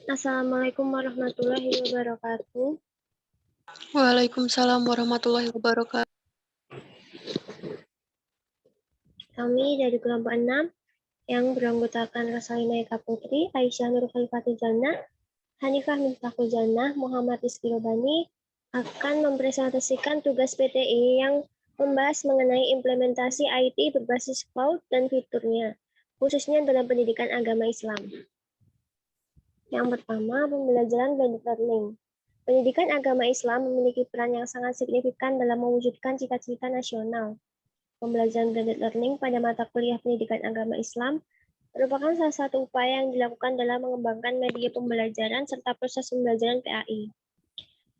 Assalamualaikum warahmatullahi wabarakatuh. Waalaikumsalam warahmatullahi wabarakatuh. Kami dari kelompok 6 yang beranggotakan Rasalina Eka Putri, Aisyah Nur Khalifatul Jannah, Hanifah Miftahul Jannah, Muhammad Rizky Robani akan mempresentasikan tugas PTI yang membahas mengenai implementasi IT berbasis cloud dan fiturnya, khususnya dalam pendidikan agama Islam. Yang pertama, pembelajaran blended learning. Pendidikan agama Islam memiliki peran yang sangat signifikan dalam mewujudkan cita-cita nasional. Pembelajaran blended learning pada mata kuliah pendidikan agama Islam merupakan salah satu upaya yang dilakukan dalam mengembangkan media pembelajaran serta proses pembelajaran PAI.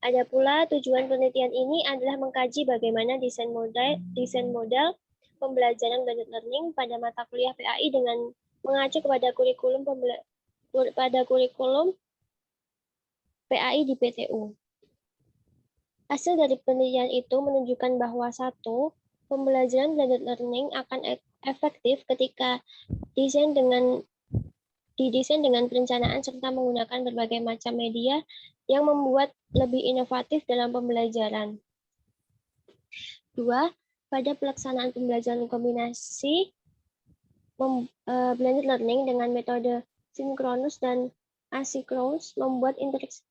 Ada pula tujuan penelitian ini adalah mengkaji bagaimana desain model pembelajaran blended learning pada mata kuliah PAI dengan mengacu kepada kurikulum PAI di PTU. Hasil dari penelitian itu menunjukkan bahwa satu, pembelajaran blended learning akan efektif ketika didesain dengan perencanaan serta menggunakan berbagai macam media yang membuat lebih inovatif dalam pembelajaran. Dua, pada pelaksanaan pembelajaran kombinasi blended learning dengan metode sinkronus dan asinkronus membuat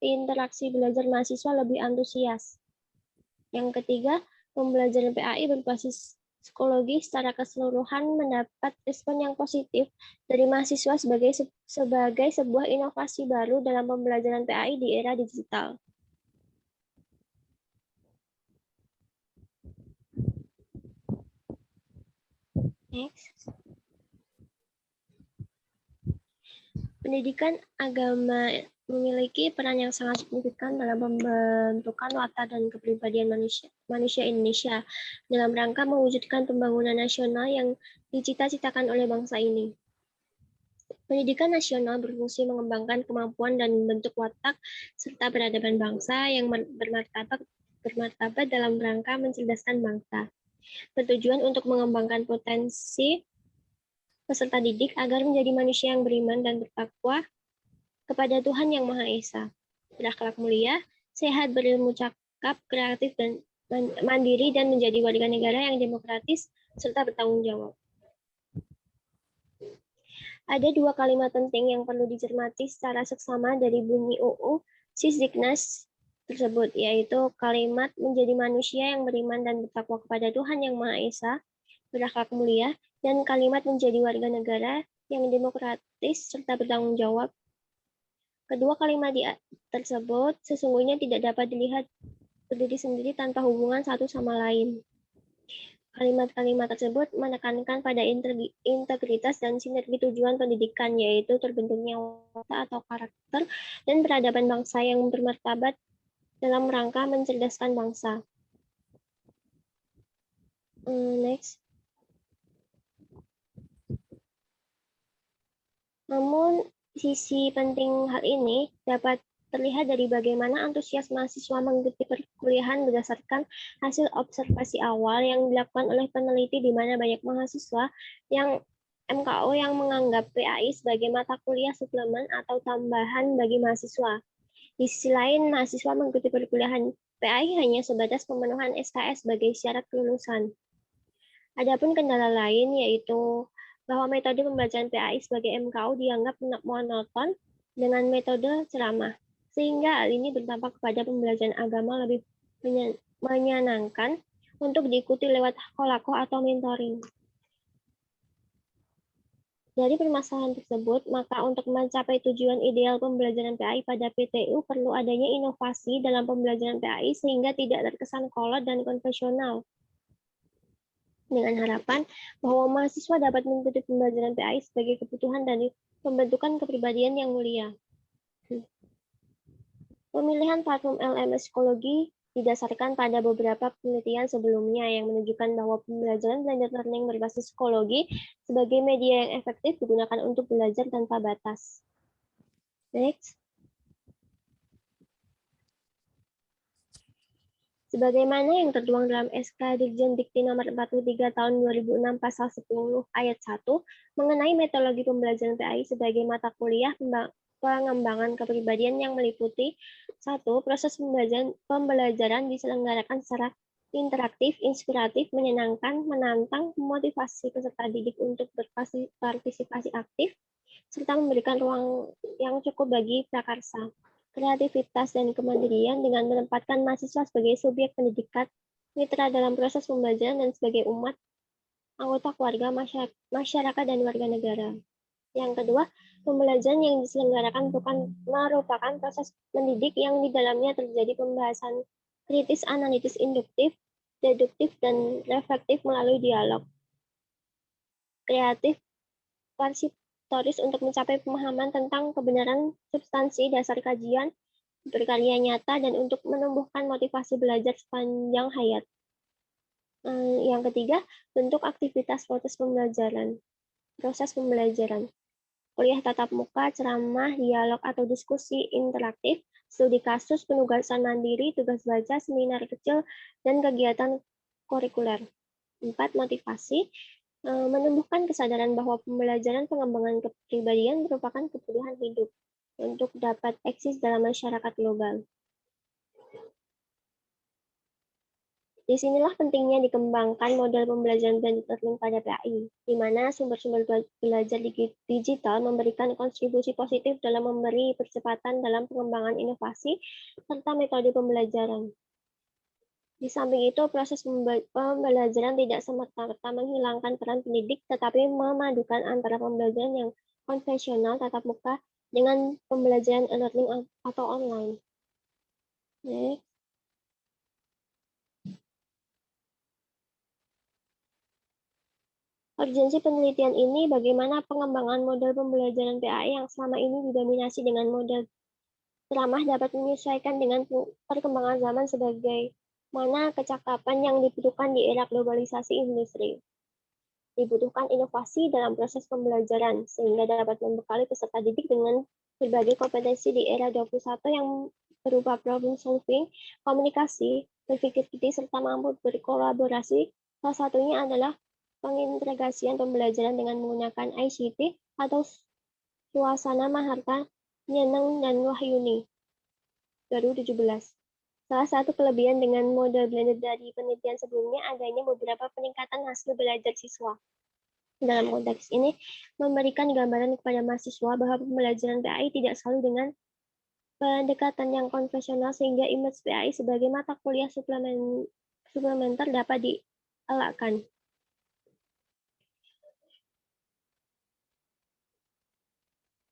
interaksi belajar mahasiswa lebih antusias. Yang ketiga, pembelajaran PAI berbasis psikologi secara keseluruhan mendapat respon yang positif dari mahasiswa sebagai sebuah inovasi baru dalam pembelajaran PAI di era digital. Next. Pendidikan agama memiliki peran yang sangat signifikan dalam pembentukan watak dan kepribadian manusia Indonesia dalam rangka mewujudkan pembangunan nasional yang dicita-citakan oleh bangsa ini. Pendidikan nasional berfungsi mengembangkan kemampuan dan membentuk watak serta peradaban bangsa yang bermartabat dalam rangka mencerdaskan bangsa. Bertujuan untuk mengembangkan potensi peserta didik agar menjadi manusia yang beriman dan bertakwa kepada Tuhan Yang Maha Esa, berakhlak mulia, sehat, berilmu cakap, kreatif, dan mandiri, dan menjadi warga negara yang demokratis serta bertanggung jawab. Ada dua kalimat penting yang perlu dicermati secara seksama dari bunyi UU Sisdiknas tersebut, yaitu kalimat menjadi manusia yang beriman dan bertakwa kepada Tuhan Yang Maha Esa, berakhlak mulia, dan kalimat menjadi warga negara yang demokratis serta bertanggung jawab. Kedua kalimat tersebut sesungguhnya tidak dapat dilihat berdiri sendiri tanpa hubungan satu sama lain. Kalimat-kalimat tersebut menekankan pada integritas dan sinergi tujuan pendidikan, yaitu terbentuknya watak atau karakter dan peradaban bangsa yang bermartabat dalam rangka mencerdaskan bangsa. Next. Namun, sisi penting hal ini dapat terlihat dari bagaimana antusias mahasiswa mengikuti perkuliahan berdasarkan hasil observasi awal yang dilakukan oleh peneliti di mana banyak mahasiswa yang MKO yang menganggap PAI sebagai mata kuliah suplemen atau tambahan bagi mahasiswa. Di sisi lain, mahasiswa mengikuti perkuliahan PAI hanya sebatas pemenuhan SKS sebagai syarat kelulusan. Adapun kendala lain yaitu bahwa metode pembelajaran PAI sebagai MKO dianggap monoton dengan metode ceramah, sehingga hal ini berdampak kepada pembelajaran agama lebih menyenangkan untuk diikuti lewat kolako atau mentoring. Dari permasalahan tersebut, maka untuk mencapai tujuan ideal pembelajaran PAI pada PTU perlu adanya inovasi dalam pembelajaran PAI sehingga tidak terkesan kolot dan konvensional. Dengan harapan bahwa mahasiswa dapat mengikuti pembelajaran PAI sebagai kebutuhan dari pembentukan kepribadian yang mulia. Pemilihan platform LMS psikologi didasarkan pada beberapa penelitian sebelumnya yang menunjukkan bahwa pembelajaran blended learning berbasis psikologi sebagai media yang efektif digunakan untuk belajar tanpa batas. Next. Sebagaimana yang tertuang dalam SK Dirjen Dikti nomor 43 tahun 2006 pasal 10 ayat 1 mengenai metodologi pembelajaran PAI sebagai mata kuliah pengembangan kepribadian yang meliputi 1. Proses pembelajaran diselenggarakan secara interaktif, inspiratif, menyenangkan, menantang, memotivasi peserta didik untuk berpartisipasi aktif, serta memberikan ruang yang cukup bagi prakarsa, kreativitas, dan kemandirian dengan menempatkan mahasiswa sebagai subjek pendidikan, mitra dalam proses pembelajaran, dan sebagai umat, anggota keluarga, masyarakat, dan warga negara. Yang kedua, pembelajaran yang diselenggarakan merupakan proses mendidik yang di dalamnya terjadi pembahasan kritis, analitis, induktif, deduktif, dan reflektif melalui dialog kreatif parsitoris untuk mencapai pemahaman tentang kebenaran substansi dasar kajian, berkarya nyata, dan untuk menumbuhkan motivasi belajar sepanjang hayat. Yang ketiga, bentuk aktivitas proses pembelajaran. Kuliah tatap muka, ceramah, dialog atau diskusi interaktif, studi kasus, penugasan mandiri, tugas baca, seminar kecil, dan kegiatan kurikuler. 4. Motivasi, menumbuhkan kesadaran bahwa pembelajaran pengembangan kepribadian merupakan kebutuhan hidup untuk dapat eksis dalam masyarakat global. Disinilah pentingnya dikembangkan model pembelajaran blended learning pada PAI, di mana sumber-sumber belajar digital memberikan kontribusi positif dalam memberi percepatan dalam pengembangan inovasi serta metode pembelajaran. Di samping itu, proses pembelajaran tidak semata-mata menghilangkan peran pendidik, tetapi memadukan antara pembelajaran yang konvensional tatap muka dengan pembelajaran e-learning atau online. Next. Urgensi penelitian ini bagaimana pengembangan model pembelajaran PAI yang selama ini didominasi dengan model ceramah dapat menyesuaikan dengan perkembangan zaman sebagai mana kecakapan yang dibutuhkan di era globalisasi industri. Dibutuhkan inovasi dalam proses pembelajaran sehingga dapat membekali peserta didik dengan berbagai kompetensi di era 21 yang berupa problem solving, komunikasi, berpikir kritis, serta mampu berkolaborasi. Salah satunya adalah pengintegrasian pembelajaran dengan menggunakan ICT atau Suasana Maharta, Nyeneng, dan Wahyuni 2017. Salah satu kelebihan dengan model blended dari penelitian sebelumnya adanya beberapa peningkatan hasil belajar siswa. Dalam konteks ini, memberikan gambaran kepada mahasiswa bahwa pembelajaran PAI tidak selalu dengan pendekatan yang konvensional sehingga image PAI sebagai mata kuliah suplementer dapat dielakkan.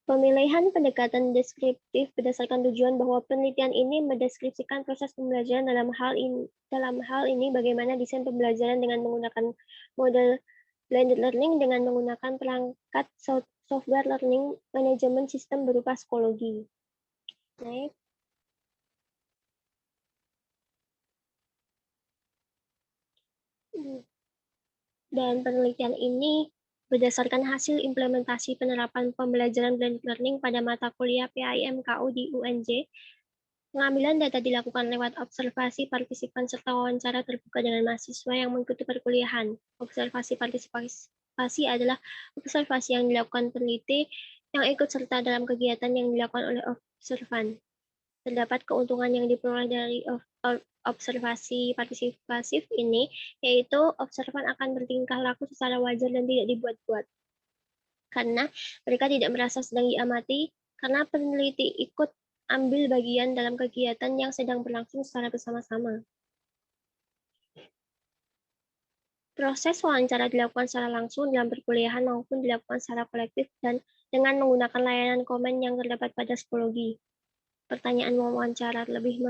Pemilihan pendekatan deskriptif berdasarkan tujuan bahwa penelitian ini mendeskripsikan proses pembelajaran dalam hal ini bagaimana desain pembelajaran dengan menggunakan model blended learning dengan menggunakan perangkat software learning management system berupa psikologi. Next. Dan penelitian ini berdasarkan hasil implementasi penerapan pembelajaran blended learning pada mata kuliah PAI-MKU di UNJ. Pengambilan data dilakukan lewat observasi partisipan serta wawancara terbuka dengan mahasiswa yang mengikuti perkuliahan. Observasi partisipasi adalah observasi yang dilakukan peneliti yang ikut serta dalam kegiatan yang dilakukan oleh observan. Terdapat keuntungan yang diperoleh dari observasi partisipasif ini, yaitu observan akan bertingkah laku secara wajar dan tidak dibuat-buat. Karena mereka tidak merasa sedang diamati, karena peneliti ikut ambil bagian dalam kegiatan yang sedang berlangsung secara bersama-sama. Proses wawancara dilakukan secara langsung dalam perkuliahan maupun dilakukan secara kolektif dan dengan menggunakan layanan komen yang terdapat pada psikologi. Pertanyaan wawancara lebih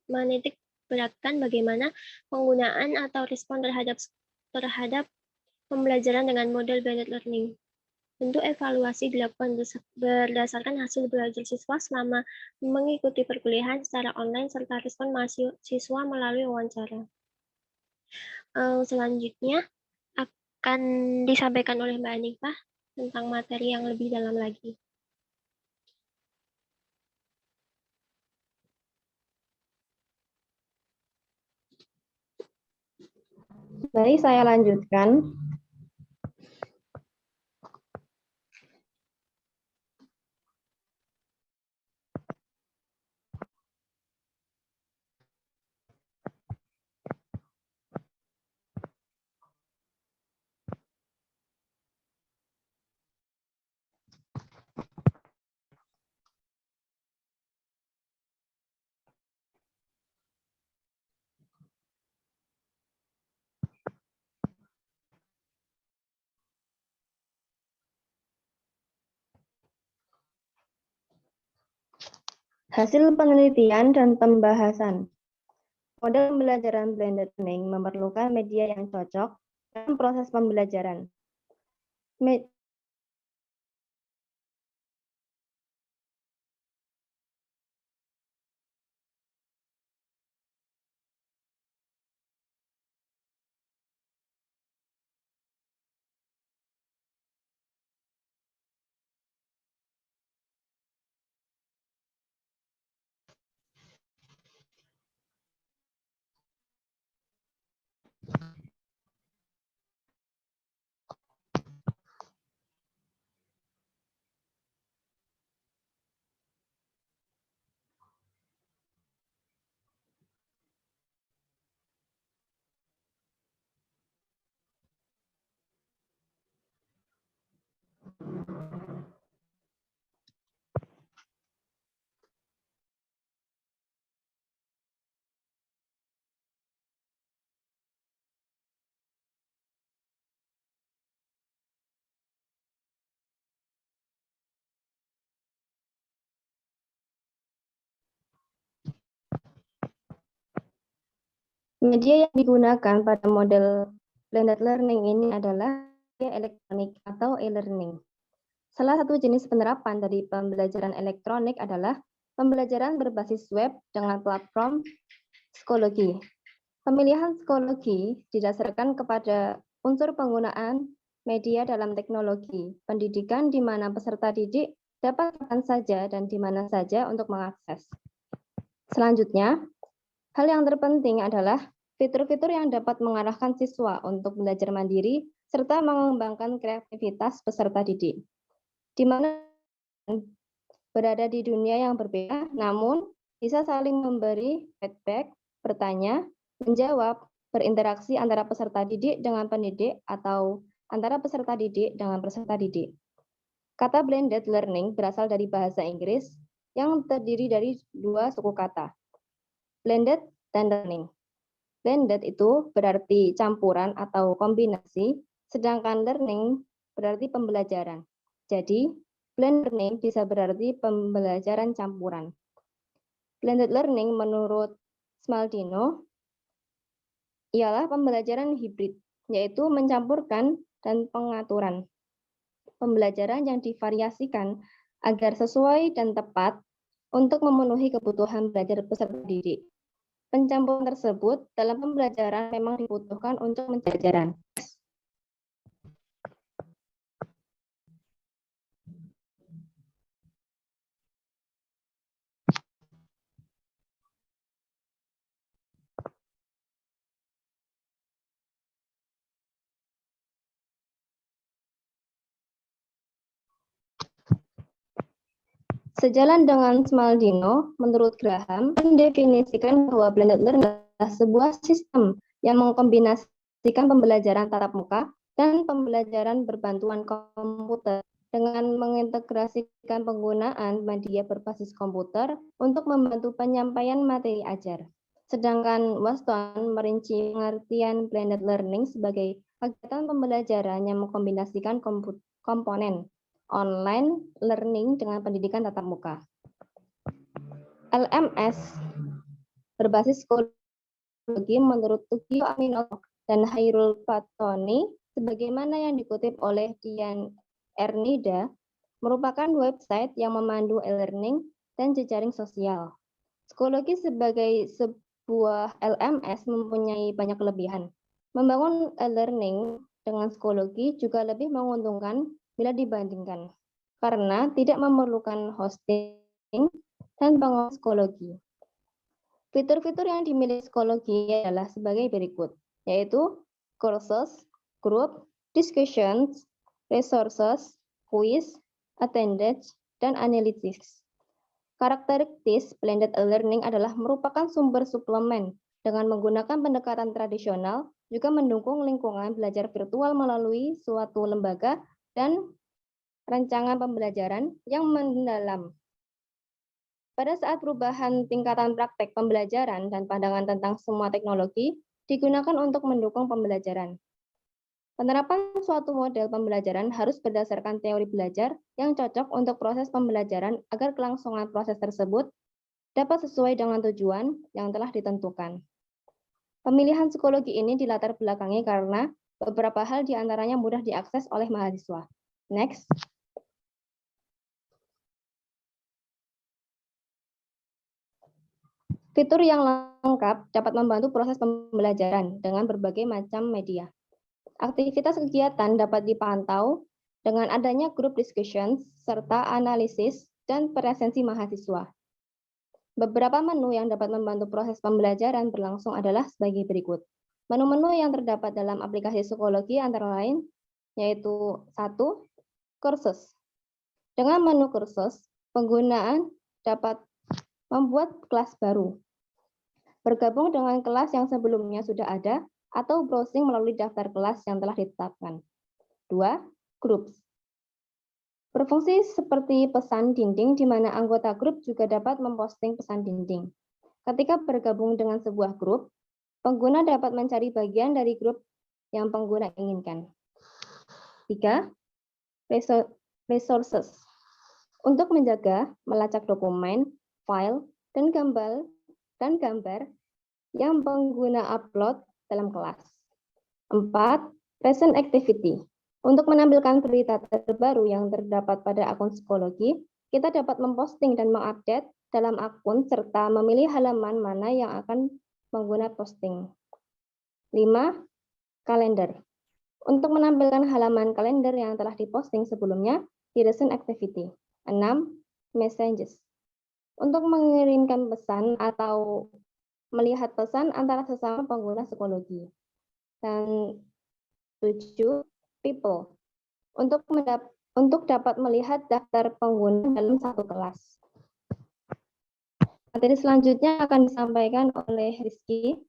menitik beratkan bagaimana penggunaan atau respon terhadap pembelajaran dengan model blended learning. Bentuk evaluasi dilakukan berdasarkan hasil belajar siswa selama mengikuti perkuliahan secara online serta respon mahasiswa melalui wawancara. Selanjutnya akan disampaikan oleh Mbak Anifah tentang materi yang lebih dalam lagi. Baik, saya lanjutkan. Hasil penelitian dan pembahasan. Model pembelajaran blended learning memerlukan media yang cocok dalam proses pembelajaran. Media yang digunakan pada model blended learning ini adalah media elektronik atau e-learning. Salah satu jenis penerapan dari pembelajaran elektronik adalah pembelajaran berbasis web dengan platform psikologi. Pemilihan psikologi didasarkan kepada unsur penggunaan media dalam teknologi pendidikan di mana peserta didik dapat kapan saja dan di mana saja untuk mengakses. Selanjutnya, hal yang terpenting adalah fitur-fitur yang dapat mengarahkan siswa untuk belajar mandiri serta mengembangkan kreativitas peserta didik. Di mana berada di dunia yang berbeda, namun bisa saling memberi feedback, bertanya, menjawab, berinteraksi antara peserta didik dengan pendidik atau antara peserta didik dengan peserta didik. Kata blended learning berasal dari bahasa Inggris yang terdiri dari dua suku kata, blended dan learning. Blended itu berarti campuran atau kombinasi, sedangkan learning berarti pembelajaran. Jadi, blended learning bisa berarti pembelajaran campuran. Blended learning menurut Smaldino ialah pembelajaran hibrid, yaitu mencampurkan dan pengaturan. Pembelajaran yang divariasikan agar sesuai dan tepat untuk memenuhi kebutuhan belajar peserta didik. Pencampuran tersebut dalam pembelajaran memang dibutuhkan untuk pembelajaran. Sejalan dengan Smaldino, menurut Graham, mendefinisikan bahwa blended learning adalah sebuah sistem yang mengkombinasikan pembelajaran tatap muka dan pembelajaran berbantuan komputer dengan mengintegrasikan penggunaan media berbasis komputer untuk membantu penyampaian materi ajar. Sedangkan Waston merinci pengertian blended learning sebagai kegiatan pembelajaran yang mengkombinasikan komponen online learning dengan pendidikan tatap muka. LMS berbasis psikologi menurut Tugio Aminoto dan Hairul Fatoni, sebagaimana yang dikutip oleh Dian Ernida, merupakan website yang memandu e-learning dan jejaring sosial. Psikologi sebagai sebuah LMS mempunyai banyak kelebihan. Membangun e-learning dengan psikologi juga lebih menguntungkan bila dibandingkan, karena tidak memerlukan hosting dan pengawas psikologi. Fitur-fitur yang dimiliki psikologi adalah sebagai berikut, yaitu courses, group, discussions, resources, quiz, attendance, dan analytics. Karakteristik blended e-learning adalah merupakan sumber suplemen dengan menggunakan pendekatan tradisional, juga mendukung lingkungan belajar virtual melalui suatu lembaga dan rancangan pembelajaran yang mendalam. Pada saat perubahan tingkatan praktek pembelajaran dan pandangan tentang semua teknologi digunakan untuk mendukung pembelajaran. Penerapan suatu model pembelajaran harus berdasarkan teori belajar yang cocok untuk proses pembelajaran agar kelangsungan proses tersebut dapat sesuai dengan tujuan yang telah ditentukan. Pemilihan psikologi ini dilatar belakangi karena beberapa hal diantaranya mudah diakses oleh mahasiswa. Next. Fitur yang lengkap dapat membantu proses pembelajaran dengan berbagai macam media. Aktivitas kegiatan dapat dipantau dengan adanya group discussions serta analisis dan presensi mahasiswa. Beberapa menu yang dapat membantu proses pembelajaran berlangsung adalah sebagai berikut. Menu-menu yang terdapat dalam aplikasi psikologi antara lain yaitu 1. Kursus. Dengan menu kursus, penggunaan dapat membuat kelas baru, bergabung dengan kelas yang sebelumnya sudah ada, atau browsing melalui daftar kelas yang telah ditetapkan. 2. Groups. Berfungsi seperti pesan dinding di mana anggota grup juga dapat memposting pesan dinding. Ketika bergabung dengan sebuah grup, pengguna dapat mencari bagian dari grup yang pengguna inginkan. 3. Resources. Untuk menjaga, melacak dokumen, file, dan gambar yang pengguna upload dalam kelas. 4. Recent activity. Untuk menampilkan berita terbaru yang terdapat pada akun psikologi, kita dapat memposting dan mengupdate dalam akun serta memilih halaman mana yang akan pengguna posting. 5. Kalender. Untuk menampilkan halaman kalender yang telah diposting sebelumnya di recent activity. 6. Messages. Untuk mengirimkan pesan atau melihat pesan antara sesama pengguna psikologi. Dan 7. People. Untuk dapat melihat daftar pengguna dalam satu kelas. Materi selanjutnya akan disampaikan oleh Rizky.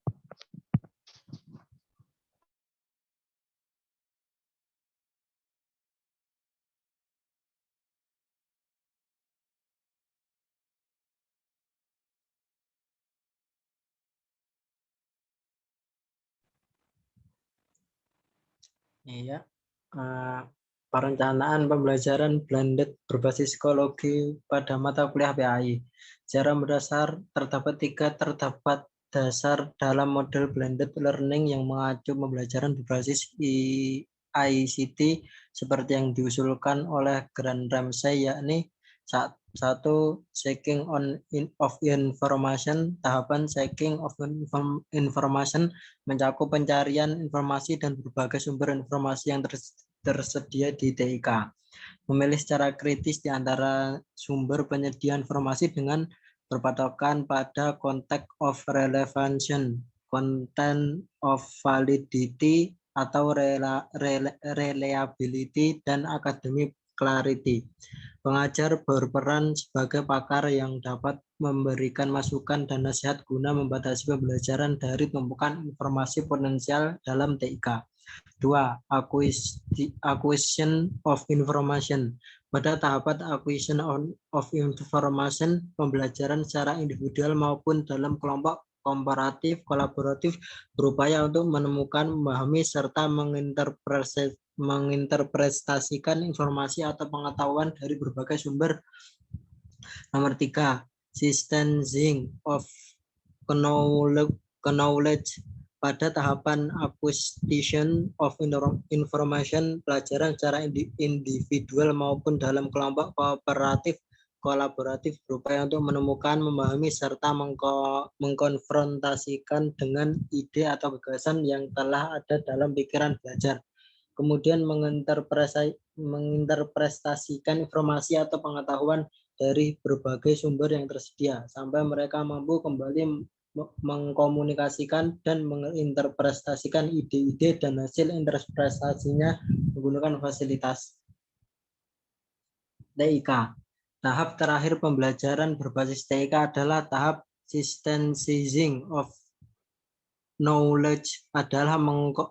Iya, perencanaan pembelajaran blended berbasis psikologi pada mata kuliah PAI. Secara mendasar terdapat 3 terdapat dasar dalam model blended learning yang mengacu pembelajaran berbasis ICT seperti yang diusulkan oleh Grant Ramsay, yakni 1. Seeking of information. Tahapan seeking of information mencakup pencarian informasi dan berbagai sumber informasi yang tersedia di TIK. Memilih secara kritis di antara sumber penyedia informasi dengan berpatokan pada context of relevance, content of validity atau reliability, dan academic clarity. Pengajar berperan sebagai pakar yang dapat memberikan masukan dan nasihat guna membatasi pembelajaran dari tumpukan informasi potensial dalam TIK. 2. Acquisition of information. Pada tahapan acquisition of information, pembelajaran secara individual maupun dalam kelompok komparatif, kolaboratif berupaya untuk menemukan, memahami, serta menginterpretasikan informasi atau pengetahuan dari berbagai sumber. Nomor 3. Systematizing of knowledge. Pada tahapan acquisition of information, pelajaran secara individual maupun dalam kelompok kooperatif, kolaboratif berupaya untuk menemukan, memahami, serta mengkonfrontasikan dengan ide atau gagasan yang telah ada dalam pikiran belajar. Kemudian menginterpretasikan informasi atau pengetahuan dari berbagai sumber yang tersedia sampai mereka mampu kembali mengkomunikasikan dan menginterpretasikan ide-ide dan hasil interpretasinya menggunakan fasilitas TIK. Tahap terakhir pembelajaran berbasis TIK adalah tahap systematizing of knowledge, adalah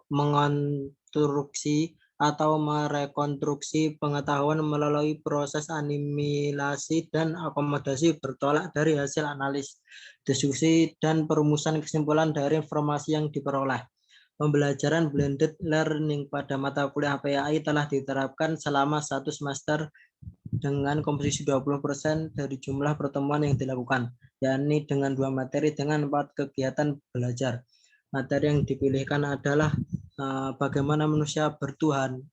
mengonstruksi atau merekonstruksi pengetahuan melalui proses animilasi dan akomodasi bertolak dari hasil analis, diskusi, dan perumusan kesimpulan dari informasi yang diperoleh. Pembelajaran blended learning pada mata kuliah PAI telah diterapkan selama 1 semester dengan komposisi 20% dari jumlah pertemuan yang dilakukan, yakni dengan 2 materi dengan 4 kegiatan belajar. Materi yang dipilihkan adalah bagaimana manusia bertuhan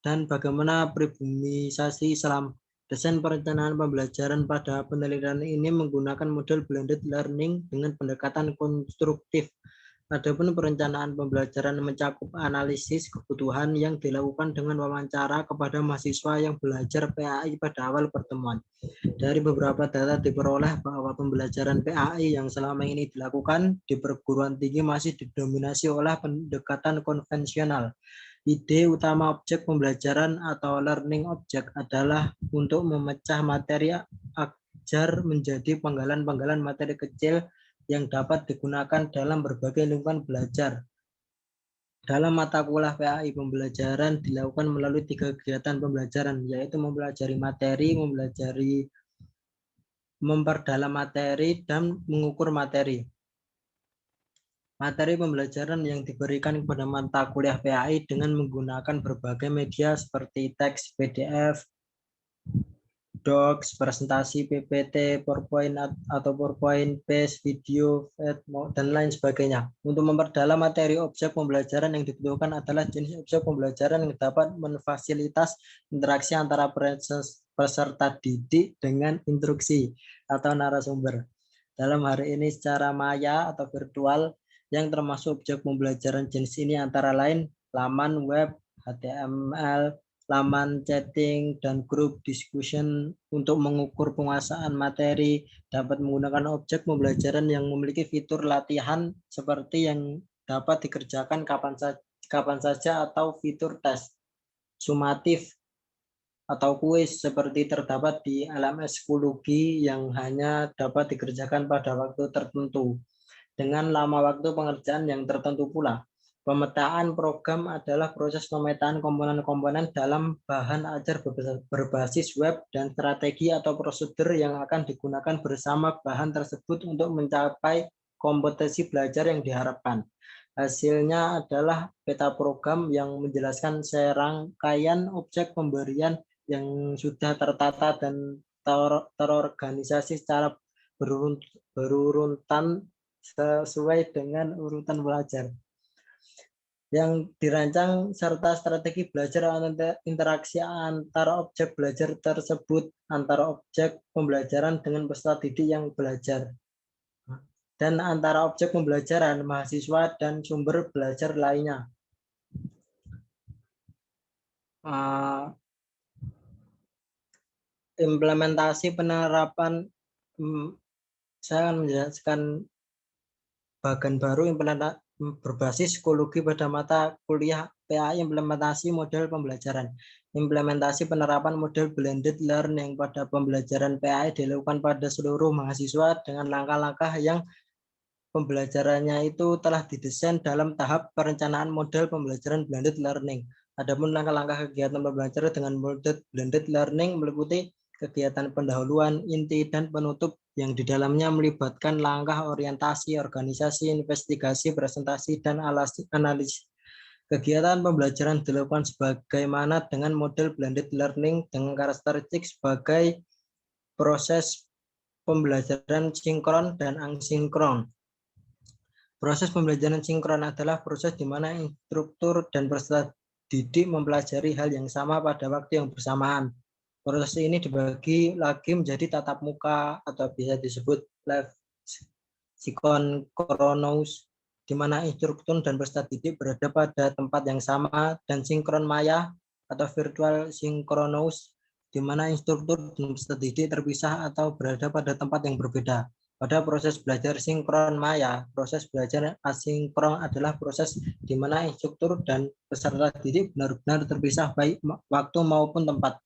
dan bagaimana pribumisasi Islam. Desain perencanaan pembelajaran pada penelitian ini menggunakan model blended learning dengan pendekatan konstruktif. Adapun perencanaan pembelajaran mencakup analisis kebutuhan yang dilakukan dengan wawancara kepada mahasiswa yang belajar PAI pada awal pertemuan. Dari beberapa data diperoleh bahwa pembelajaran PAI yang selama ini dilakukan di perguruan tinggi masih didominasi oleh pendekatan konvensional. Ide utama objek pembelajaran atau learning object adalah untuk memecah materi ajar menjadi penggalan-penggalan materi kecil yang dapat digunakan dalam berbagai lingkungan belajar. Dalam mata kuliah PAI, pembelajaran dilakukan melalui 3 kegiatan pembelajaran, yaitu mempelajari materi, memperdalam materi, dan mengukur materi. Materi pembelajaran yang diberikan kepada mata kuliah PAI dengan menggunakan berbagai media seperti teks, PDF, docs, presentasi, PPT, PowerPoint atau PowerPoint, PACE, video, dan lain sebagainya. Untuk memperdalam materi objek pembelajaran yang dibutuhkan adalah jenis objek pembelajaran yang dapat memfasilitasi interaksi antara peserta didik dengan instruksi atau narasumber. Dalam hari ini secara maya atau virtual, yang termasuk objek pembelajaran jenis ini antara lain laman web, HTML, laman chatting, dan grup discussion. Untuk mengukur penguasaan materi dapat menggunakan objek pembelajaran yang memiliki fitur latihan seperti yang dapat dikerjakan kapan saja atau fitur tes sumatif atau kuis seperti terdapat di LMS Schoology yang hanya dapat dikerjakan pada waktu tertentu dengan lama waktu pengerjaan yang tertentu pula. Pemetaan program adalah proses pemetaan komponen-komponen dalam bahan ajar berbasis web dan strategi atau prosedur yang akan digunakan bersama bahan tersebut untuk mencapai kompetensi belajar yang diharapkan. Hasilnya adalah peta program yang menjelaskan serangkaian objek pemberian yang sudah tertata dan terorganisasi secara berurutan sesuai dengan urutan belajar yang dirancang serta strategi belajar interaksi antara objek belajar tersebut antara objek pembelajaran dengan peserta didik yang belajar dan antara objek pembelajaran mahasiswa dan sumber belajar lainnya. Implementasi penerapan, saya akan menjelaskan bagian baru berbasis psikologi pada mata kuliah PAI, implementasi model pembelajaran. Implementasi penerapan model blended learning pada pembelajaran PAI dilakukan pada seluruh mahasiswa dengan langkah-langkah yang pembelajarannya itu telah didesain dalam tahap perencanaan model pembelajaran blended learning. Adapun langkah-langkah kegiatan pembelajaran dengan model blended learning meliputi kegiatan pendahuluan, inti, dan penutup yang di dalamnya melibatkan langkah orientasi, organisasi, investigasi, presentasi, dan analisis. Kegiatan pembelajaran dilakukan sebagaimana dengan model blended learning dengan karakteristik sebagai proses pembelajaran sinkron dan asinkron. Proses pembelajaran sinkron adalah proses di mana instruktur dan peserta didik mempelajari hal yang sama pada waktu yang bersamaan. Proses ini dibagi lagi menjadi tatap muka atau bisa disebut live synchronous, di mana instruktur dan peserta didik berada pada tempat yang sama, dan sinkron maya atau virtual synchronous, di mana instruktur dan peserta didik terpisah atau berada pada tempat yang berbeda. Pada proses belajar sinkron maya, proses belajar asinkron adalah proses di mana instruktur dan peserta didik benar-benar terpisah baik waktu maupun tempat.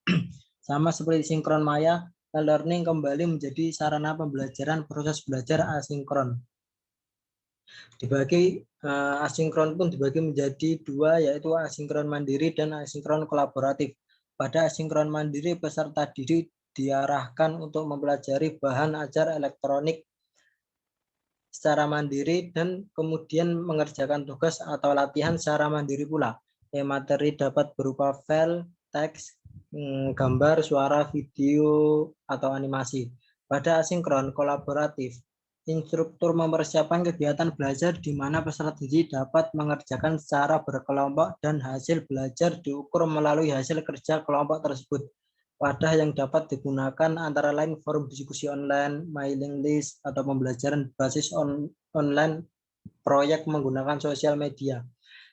Sama seperti sinkron maya, learning kembali menjadi sarana pembelajaran proses belajar asinkron. Asinkron pun dibagi menjadi dua, yaitu asinkron mandiri dan asinkron kolaboratif. Pada asinkron mandiri, peserta didik diarahkan untuk mempelajari bahan ajar elektronik secara mandiri dan kemudian mengerjakan tugas atau latihan secara mandiri pula. Materi dapat berupa file, teks, gambar, suara, video, atau animasi. Pada asinkron kolaboratif, instruktur mempersiapkan kegiatan belajar di mana peserta didik dapat mengerjakan secara berkelompok dan hasil belajar diukur melalui hasil kerja kelompok tersebut. Wadah yang dapat digunakan antara lain forum diskusi online, mailing list, atau pembelajaran berbasis online, proyek menggunakan sosial media.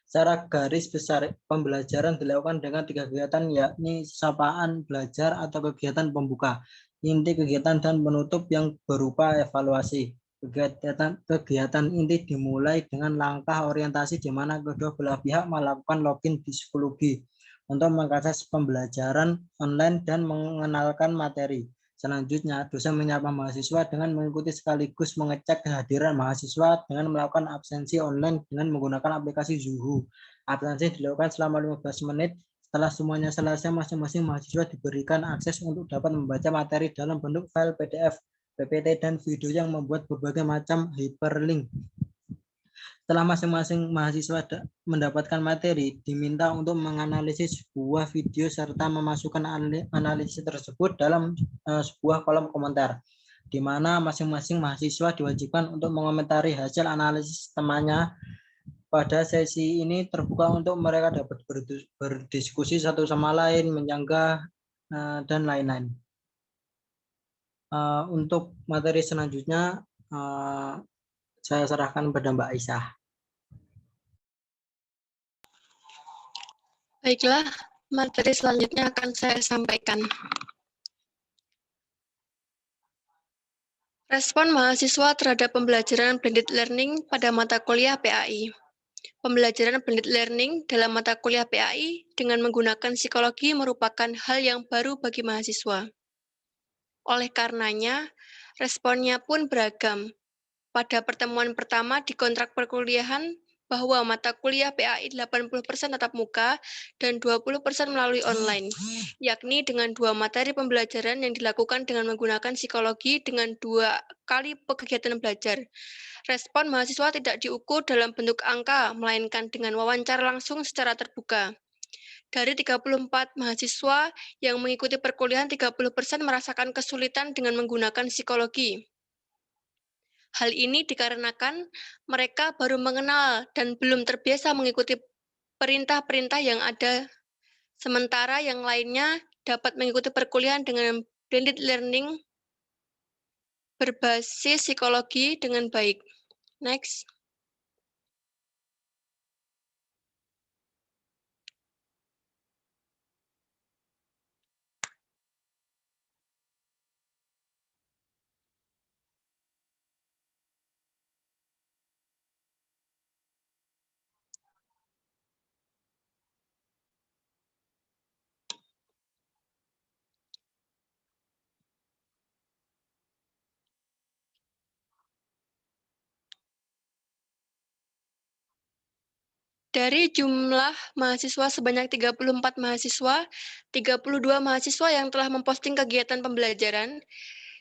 Secara garis besar, pembelajaran dilakukan dengan 3 kegiatan, yakni sapaan belajar atau kegiatan pembuka, inti kegiatan, dan penutup yang berupa evaluasi. Kegiatan inti dimulai dengan langkah orientasi di mana kedua belah pihak melakukan login di psikologi untuk mengakses pembelajaran online dan mengenalkan materi. Selanjutnya, dosen menyapa mahasiswa dengan mengikuti sekaligus mengecek kehadiran mahasiswa dengan melakukan absensi online dengan menggunakan aplikasi Zuhu. Absensi dilakukan selama 15 menit. Setelah semuanya selesai, masing-masing mahasiswa diberikan akses untuk dapat membaca materi dalam bentuk file PDF, PPT, dan video yang membuat berbagai macam hyperlink. Setelah masing-masing mahasiswa mendapatkan materi, diminta untuk menganalisis sebuah video serta memasukkan analisis tersebut dalam sebuah kolom komentar, di mana masing-masing mahasiswa diwajibkan untuk mengomentari hasil analisis temannya. Pada sesi ini terbuka untuk mereka dapat berdiskusi satu sama lain, menyanggah, dan lain-lain. Untuk materi selanjutnya, saya serahkan kepada Mbak Aisyah. Baiklah, materi selanjutnya akan saya sampaikan. Respon mahasiswa terhadap pembelajaran blended learning pada mata kuliah PAI. Pembelajaran blended learning dalam mata kuliah PAI dengan menggunakan psikologi merupakan hal yang baru bagi mahasiswa. Oleh karenanya, responnya pun beragam. Pada pertemuan pertama di kontrak perkuliahan, bahwa mata kuliah PAI 80% tatap muka dan 20% melalui online, yakni dengan 2 materi pembelajaran yang dilakukan dengan menggunakan psikologi dengan 2 kali kegiatan belajar. Respon mahasiswa tidak diukur dalam bentuk angka, melainkan dengan wawancara langsung secara terbuka. Dari 34 mahasiswa yang mengikuti perkuliahan, 30% merasakan kesulitan dengan menggunakan psikologi. Hal ini dikarenakan mereka baru mengenal dan belum terbiasa mengikuti perintah-perintah yang ada, sementara yang lainnya dapat mengikuti perkuliahan dengan blended learning berbasis psikologi dengan baik. Next. Dari jumlah mahasiswa sebanyak 34 mahasiswa, 32 mahasiswa yang telah memposting kegiatan pembelajaran.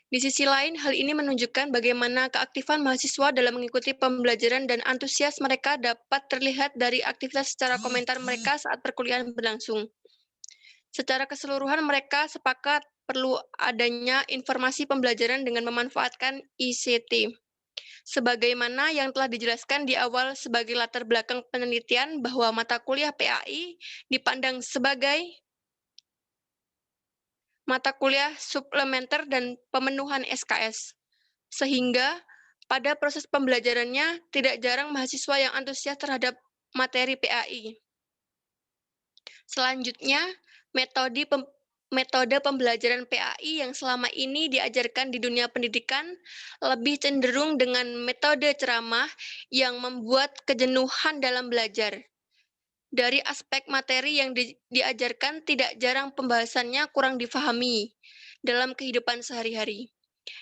Di sisi lain, hal ini menunjukkan bagaimana keaktifan mahasiswa dalam mengikuti pembelajaran dan antusias mereka dapat terlihat dari aktivitas secara komentar mereka saat perkuliahan berlangsung. Secara keseluruhan, mereka sepakat perlu adanya informasi pembelajaran dengan memanfaatkan ICT. Sebagaimana yang telah dijelaskan di awal sebagai latar belakang penelitian bahwa mata kuliah PAI dipandang sebagai mata kuliah suplementer dan pemenuhan SKS. Sehingga pada proses pembelajarannya tidak jarang mahasiswa yang antusias terhadap materi PAI. Selanjutnya, metode pembelajaran PAI yang selama ini diajarkan di dunia pendidikan lebih cenderung dengan metode ceramah yang membuat kejenuhan dalam belajar. Dari aspek materi yang diajarkan, tidak jarang pembahasannya kurang difahami dalam kehidupan sehari-hari.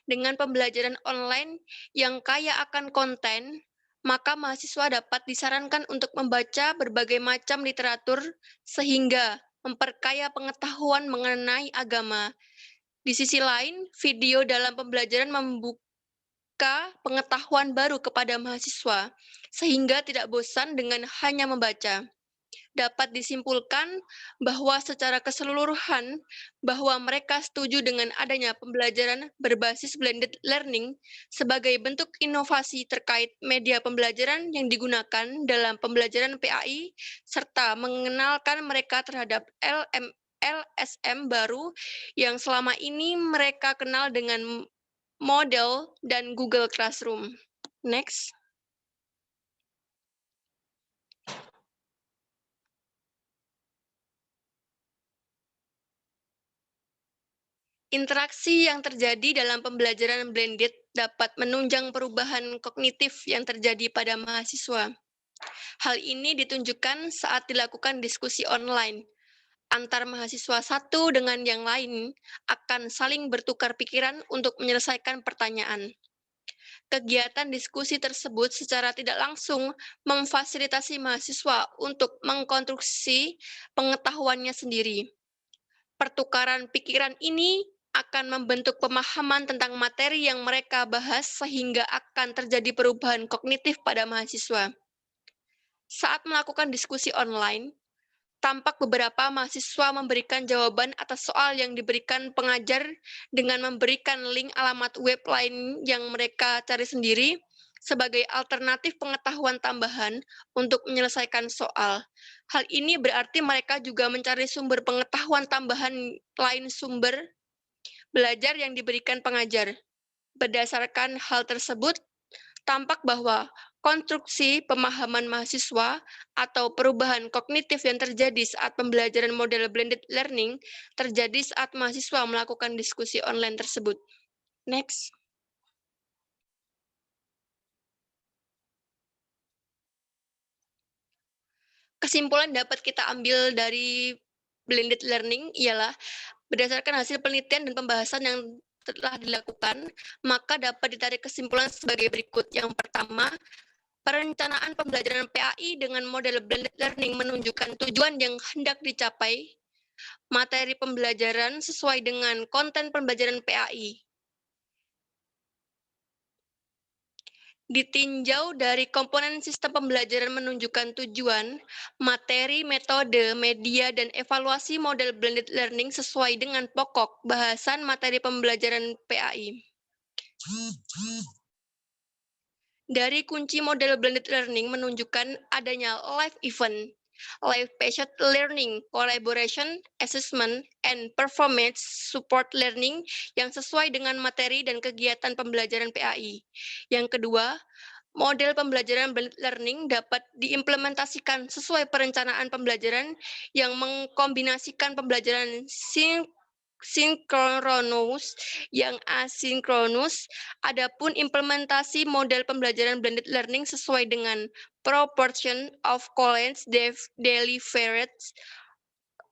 Dengan pembelajaran online yang kaya akan konten, maka mahasiswa dapat disarankan untuk membaca berbagai macam literatur sehingga memperkaya pengetahuan mengenai agama. Di sisi lain, video dalam pembelajaran membuka pengetahuan baru kepada mahasiswa, sehingga tidak bosan dengan hanya membaca. dapat disimpulkan bahwa secara keseluruhan bahwa mereka setuju dengan adanya pembelajaran berbasis blended learning sebagai bentuk inovasi terkait media pembelajaran yang digunakan dalam pembelajaran PAI serta mengenalkan mereka terhadap LSM baru yang selama ini mereka kenal dengan Moodle dan Google Classroom. Next. Interaksi yang terjadi dalam pembelajaran blended dapat menunjang perubahan kognitif yang terjadi pada mahasiswa. Hal ini ditunjukkan saat dilakukan diskusi online. Antar mahasiswa satu dengan yang lain akan saling bertukar pikiran untuk menyelesaikan pertanyaan. Kegiatan diskusi tersebut secara tidak langsung memfasilitasi mahasiswa untuk mengkonstruksi pengetahuannya sendiri. Pertukaran pikiran ini akan membentuk pemahaman tentang materi yang mereka bahas sehingga akan terjadi perubahan kognitif pada mahasiswa. Saat melakukan diskusi online, tampak beberapa mahasiswa memberikan jawaban atas soal yang diberikan pengajar dengan memberikan link alamat web lain yang mereka cari sendiri sebagai alternatif pengetahuan tambahan untuk menyelesaikan soal. Hal ini berarti mereka juga mencari sumber pengetahuan tambahan lain sumber belajar yang diberikan pengajar. Berdasarkan hal tersebut, tampak bahwa konstruksi pemahaman mahasiswa atau perubahan kognitif yang terjadi saat pembelajaran model blended learning terjadi saat mahasiswa melakukan diskusi online tersebut. Next. Kesimpulan dapat kita ambil dari blended learning ialah berdasarkan hasil penelitian dan pembahasan yang telah dilakukan, maka dapat ditarik kesimpulan sebagai berikut. Yang pertama, perencanaan pembelajaran PAI dengan model blended learning menunjukkan tujuan yang hendak dicapai, materi pembelajaran sesuai dengan konten pembelajaran PAI. Ditinjau dari komponen sistem pembelajaran menunjukkan tujuan, materi, metode, media, dan evaluasi model blended learning sesuai dengan pokok bahasan materi pembelajaran PAI. Dari kunci model blended learning menunjukkan adanya live event, live-based learning, collaboration, assessment, and performance support learning yang sesuai dengan materi dan kegiatan pembelajaran PAI. Yang kedua, model pembelajaran blended learning dapat diimplementasikan sesuai perencanaan pembelajaran yang mengkombinasikan pembelajaran sinkronus yang asinkronus. Adapun implementasi model pembelajaran blended learning sesuai dengan proportion of college delivered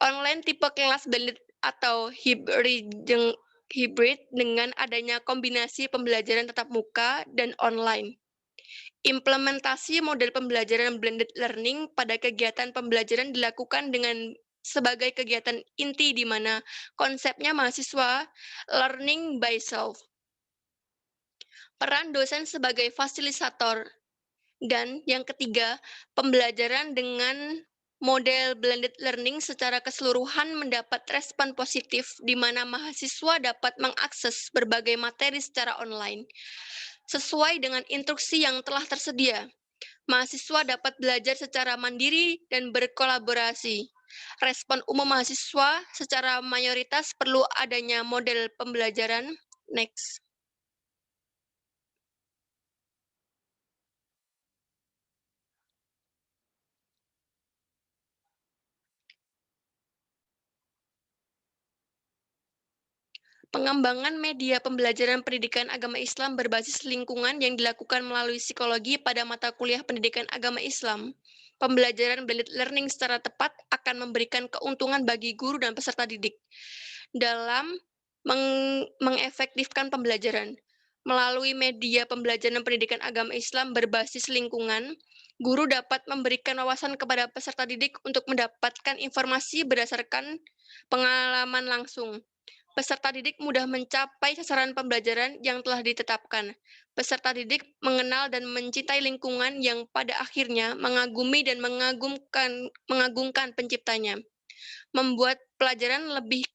online tipe kelas blended atau hybrid dengan adanya kombinasi pembelajaran tatap muka dan online. Implementasi model pembelajaran blended learning pada kegiatan pembelajaran dilakukan dengan sebagai kegiatan inti di mana konsepnya mahasiswa learning by self. Peran dosen sebagai fasilitator. Dan yang ketiga, pembelajaran dengan model blended learning secara keseluruhan mendapat respon positif di mana mahasiswa dapat mengakses berbagai materi secara online. Sesuai dengan instruksi yang telah tersedia, mahasiswa dapat belajar secara mandiri dan berkolaborasi. Respon umum mahasiswa secara mayoritas perlu adanya model pembelajaran. Next. Pengembangan media pembelajaran pendidikan agama Islam berbasis lingkungan yang dilakukan melalui psikologi pada mata kuliah pendidikan agama Islam. Pembelajaran blended learning secara tepat akan memberikan keuntungan bagi guru dan peserta didik dalam mengefektifkan pembelajaran. Melalui media pembelajaran pendidikan agama Islam berbasis lingkungan, guru dapat memberikan wawasan kepada peserta didik untuk mendapatkan informasi berdasarkan pengalaman langsung. Peserta didik mudah mencapai sasaran pembelajaran yang telah ditetapkan. Peserta didik mengenal dan mencintai lingkungan yang pada akhirnya mengagumi dan mengagungkan penciptanya. Membuat pelajaran lebih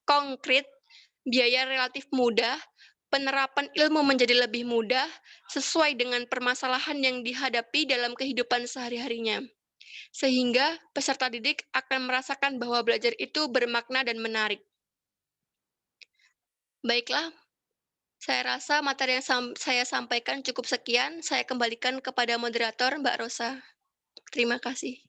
konkret, biaya relatif mudah, penerapan ilmu menjadi lebih mudah, sesuai dengan permasalahan yang dihadapi dalam kehidupan sehari-harinya. Sehingga peserta didik akan merasakan bahwa belajar itu bermakna dan menarik. Baiklah, saya rasa materi yang saya sampaikan cukup sekian. Saya kembalikan kepada moderator, Mbak Rosa. Terima kasih.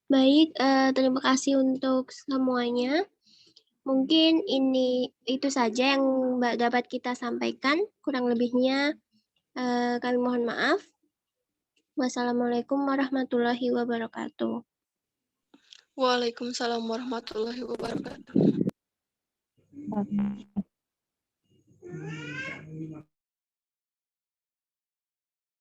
Baik, terima kasih untuk semuanya. Mungkin itu saja yang dapat kita sampaikan. Kurang lebihnya kami mohon maaf. Wassalamualaikum warahmatullahi wabarakatuh. Waalaikumsalam warahmatullahi wabarakatuh.